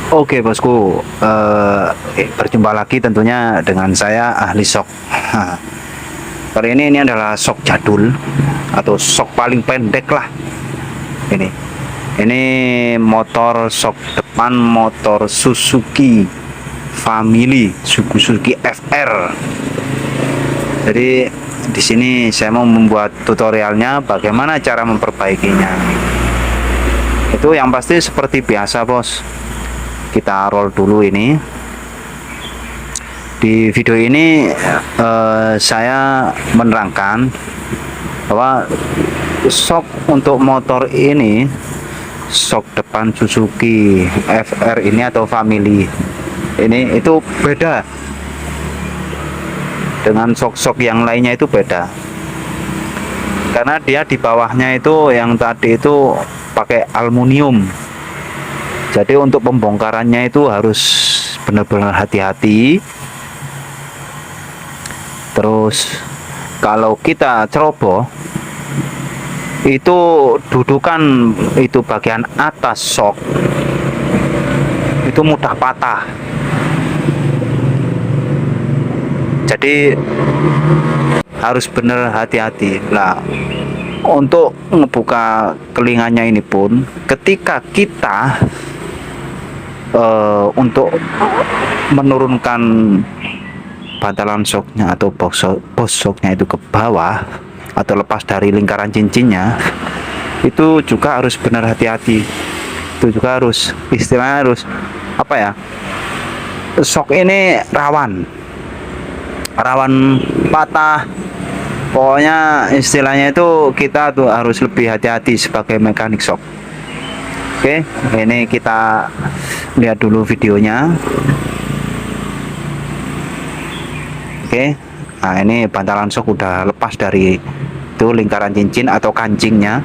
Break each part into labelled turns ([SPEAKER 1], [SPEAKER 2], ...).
[SPEAKER 1] Oke bosku, berjumpa lagi tentunya dengan saya ahli sok. Kali ini adalah sok jadul atau sok paling pendek lah. Ini motor sok depan motor Suzuki Family, Suzuki FR. Jadi di sini saya mau membuat tutorialnya bagaimana cara memperbaikinya. Itu yang pasti seperti biasa bos. Kita roll dulu ini. Di video ini saya menerangkan bahwa sok untuk motor ini, sok depan Suzuki FR ini atau Family ini itu beda dengan sok-sok yang lainnya, itu beda karena dia di bawahnya itu yang tadi itu pakai aluminium. Jadi untuk pembongkarannya itu harus benar-benar hati-hati. Terus kalau kita ceroboh itu dudukan itu bagian atas sok itu mudah patah. Jadi harus benar hati-hati lah. Untuk ngebuka telinganya ini pun ketika kita untuk menurunkan bantalan soknya atau box soknya itu ke bawah atau lepas dari lingkaran cincinnya, itu juga harus benar hati-hati. Itu juga harus istilahnya harus apa ya, sok ini rawan patah. Pokoknya istilahnya itu kita tuh harus lebih hati-hati sebagai mekanik sok. Oke, ini kita lihat dulu videonya. Oke, nah ini bantalan sok udah lepas dari itu lingkaran cincin atau kancingnya.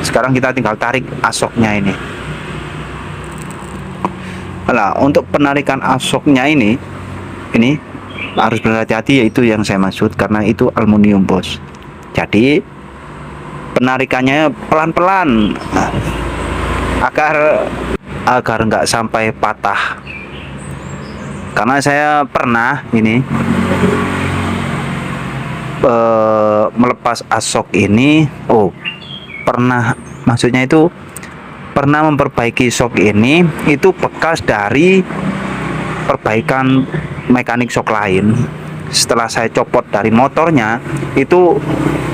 [SPEAKER 1] Sekarang kita tinggal tarik asoknya ini. Nah, untuk penarikan asoknya ini harus berhati-hati, yaitu yang saya maksud karena itu aluminium bos. Jadi penarikannya pelan-pelan agar nggak sampai patah. Karena saya pernah ini melepas asok ini, maksudnya itu pernah memperbaiki sok ini, itu bekas dari perbaikan mekanik sok lain. Setelah saya copot dari motornya, itu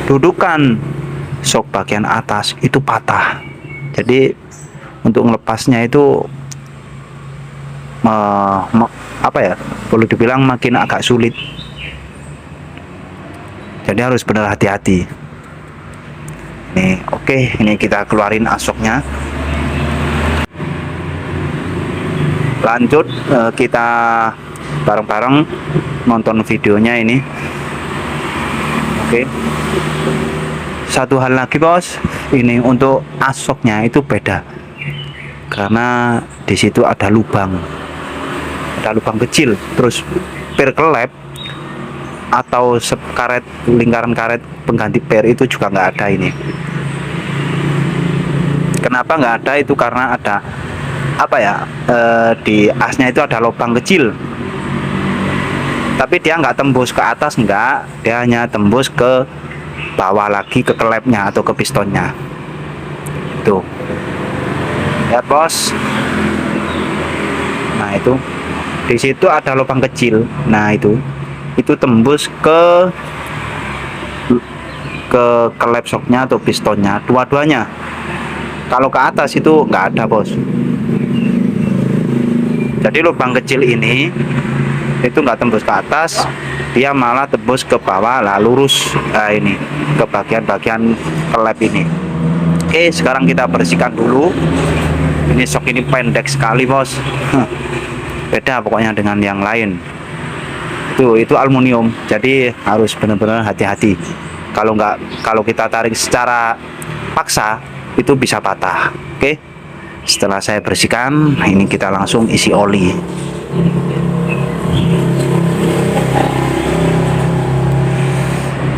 [SPEAKER 1] dudukan sok bagian atas itu patah. Jadi untuk melepasnya itu apa ya, boleh dibilang makin agak sulit. Jadi harus benar hati-hati. Nih, oke, ini kita keluarin asoknya. Lanjut, kita bareng-bareng nonton videonya ini. Oke. Satu hal lagi bos, ini untuk asoknya itu beda. Karena di situ ada lubang kecil. Terus per kelep atau karet, lingkaran karet pengganti per itu juga nggak ada ini. Kenapa nggak ada? Itu karena ada apa ya, di asnya itu ada lubang kecil, tapi dia nggak tembus ke atas, dia hanya tembus ke bawah lagi, ke kelepnya atau ke pistonnya. Tuh, lihat bos. Nah itu di situ ada lubang kecil. Nah itu tembus ke kelep soknya atau pistonnya, dua-duanya. Kalau ke atas itu nggak ada bos. Jadi lubang kecil ini itu nggak tembus ke atas, dia malah tembus ke bawah, lah lurus. Nah ini ke bagian-bagian kelep ini. Oke, sekarang kita bersihkan dulu. Ini sok ini pendek sekali bos. Beda pokoknya dengan yang lain. Itu aluminium, jadi harus benar-benar hati-hati. Kalau kita tarik secara paksa itu bisa patah. Oke, setelah saya bersihkan, ini kita langsung isi oli.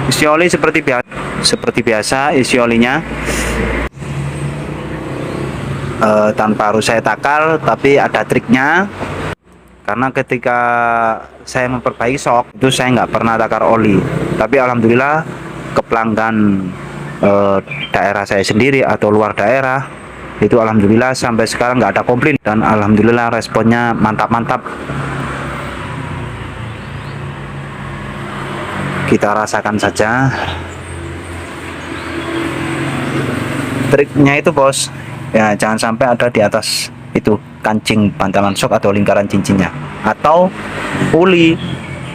[SPEAKER 1] Isi oli seperti biasa isi olinya tanpa harus saya takar, tapi ada triknya. Karena ketika saya memperbaiki sok itu saya nggak pernah takar oli, tapi alhamdulillah ke pelanggan daerah saya sendiri atau luar daerah itu alhamdulillah sampai sekarang nggak ada komplain, dan alhamdulillah responnya mantap-mantap. Kita rasakan saja triknya itu bos ya, jangan sampai ada di atas itu kancing bantalan sok atau lingkaran cincinnya, atau puli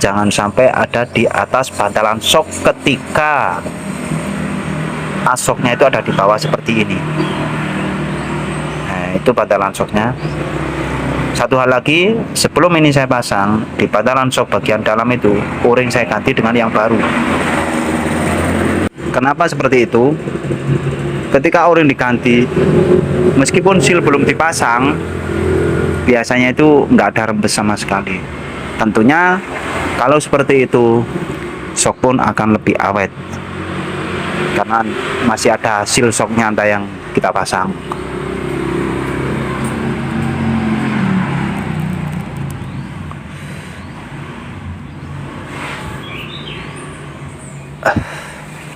[SPEAKER 1] jangan sampai ada di atas bantalan sok ketika asoknya itu ada di bawah seperti ini. Nah, itu bantalan soknya. Satu hal lagi, sebelum ini saya pasang di bantalan sok bagian dalam itu, o-ring saya ganti dengan yang baru. Kenapa seperti itu? Ketika o-ring diganti, meskipun seal belum dipasang, biasanya itu nggak ada rembes sama sekali. Tentunya kalau seperti itu, sok pun akan lebih awet karena masih ada seal soknya entah yang kita pasang.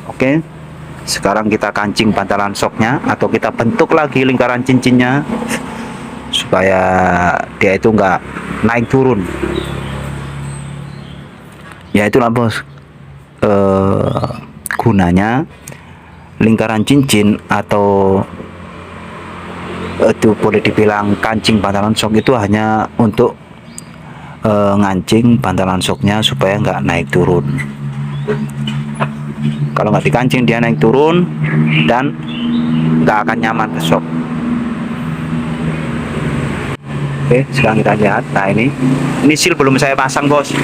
[SPEAKER 1] Oke, sekarang kita kancing bantalan soknya atau kita bentuk lagi lingkaran cincinnya supaya dia itu nggak naik turun. Ya itulah bos, gunanya lingkaran cincin atau itu boleh dibilang kancing bantalan sok itu hanya untuk ngancing bantalan soknya supaya nggak naik turun. Kalau nggak dikancing dia naik turun dan nggak akan nyaman ke sok. Oke, sekarang kita lihat. Nah ini seal belum saya pasang bos.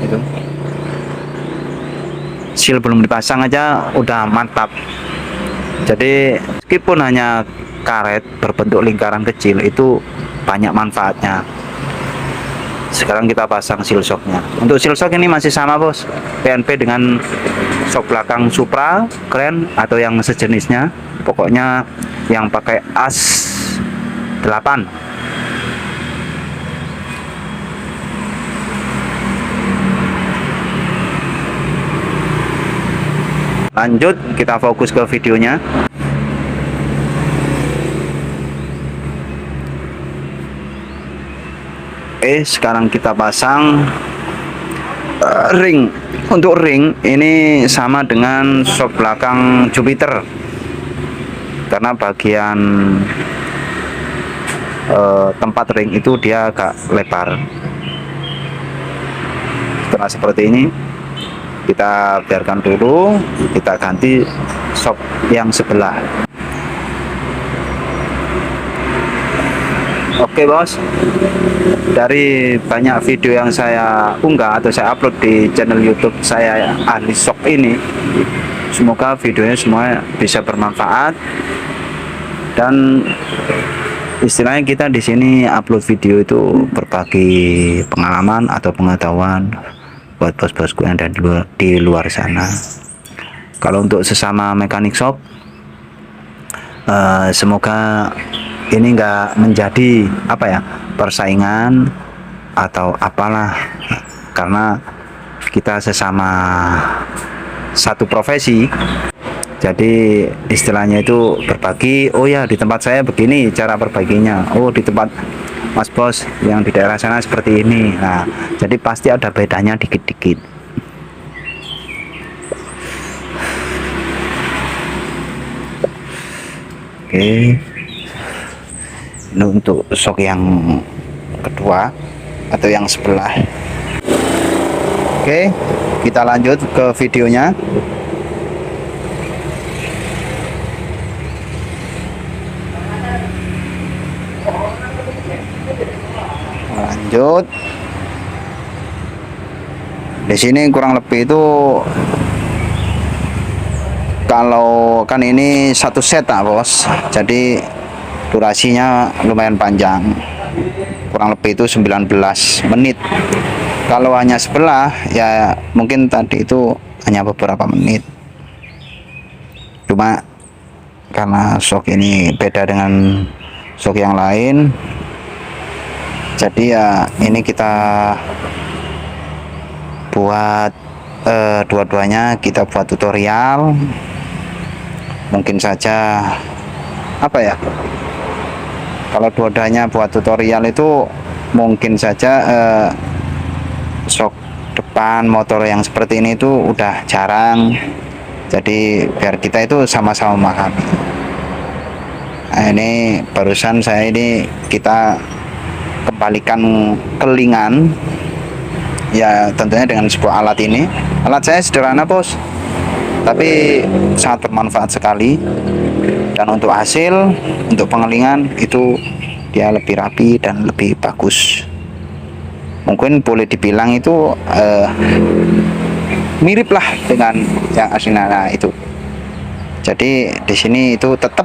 [SPEAKER 1] Itu seal belum dipasang aja udah mantap. Jadi meskipun hanya karet berbentuk lingkaran kecil itu banyak manfaatnya. Sekarang kita pasang seal shocknya. Untuk seal shock ini masih sama bos, PNP dengan shock belakang Supra, Grand atau yang sejenisnya. Pokoknya yang pakai as 8. Lanjut, kita fokus ke videonya. Sekarang kita pasang ring. Untuk ring ini sama dengan shock belakang Jupiter, karena bagian tempat ring itu dia agak lebar. Setelah seperti ini kita biarkan dulu, kita ganti shock yang sebelah. Oke bos, dari banyak video yang saya unggah atau saya upload di channel YouTube saya ahli shock ini, semoga videonya semua bisa bermanfaat. Dan istilahnya kita di sini upload video itu berbagi pengalaman atau pengetahuan buat bos-bosku yang ada di luar sana. Kalau untuk sesama mekanik shop, semoga ini enggak menjadi apa ya, persaingan atau apalah, karena kita sesama satu profesi. Jadi istilahnya itu berbagi, oh ya di tempat saya begini cara perbaginya, oh di tempat mas bos yang di daerah sana seperti ini. Nah jadi pasti ada bedanya dikit-dikit. Oke, ini untuk shock yang kedua atau yang sebelah. Oke, kita lanjut ke videonya. Lanjut. Di sini kurang lebih itu, kalau kan ini satu set nah bos, jadi durasinya lumayan panjang, kurang lebih itu 19 menit. Kalau hanya sebelah ya mungkin tadi itu hanya beberapa menit, cuma karena shock ini beda dengan shock yang lain. Jadi ya ini kita buat dua-duanya kita buat tutorial. Mungkin saja apa ya, kalau dua-duanya buat tutorial itu mungkin saja shock depan motor yang seperti ini itu udah jarang. Jadi biar kita itu sama-sama memahami. Nah, ini barusan saya ini kita kembalikan kelingan ya, tentunya dengan sebuah alat ini. Alat saya sederhana bos, tapi sangat bermanfaat sekali. Dan untuk hasil, untuk pengelingan itu dia lebih rapi dan lebih bagus. Mungkin boleh dibilang itu mirip lah dengan yang asli. Nah itu. Jadi di sini itu tetap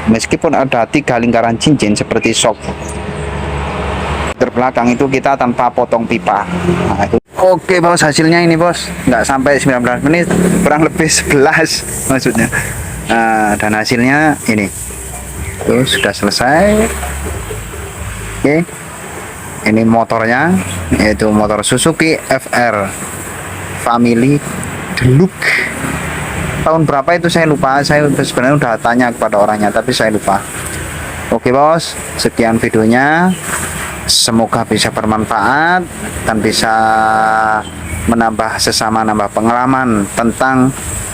[SPEAKER 1] meskipun ada 3 lingkaran cincin seperti shock terbelakang itu kita tanpa potong pipa. Nah, itu. Oke bos, hasilnya ini bos, nggak sampai 19 menit, kurang lebih 11 maksudnya. Nah, dan hasilnya ini tuh sudah selesai. Oke, ini motornya yaitu motor Suzuki FR Family Deluxe. Tahun berapa itu saya lupa, saya sebenarnya udah tanya kepada orangnya tapi saya lupa. Oke bos, sekian videonya, semoga bisa bermanfaat dan bisa menambah sesama, nambah pengalaman tentang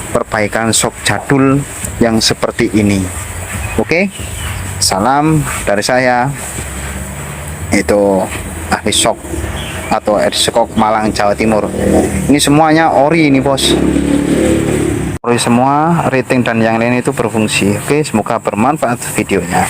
[SPEAKER 1] perbaikan shock jadul yang seperti ini. Oke, salam dari saya, itu ahli shock atau Erskok Malang, Jawa Timur. Ini semuanya ori ini bos, ori semua, rating dan yang lain itu berfungsi. Oke, semoga bermanfaat videonya.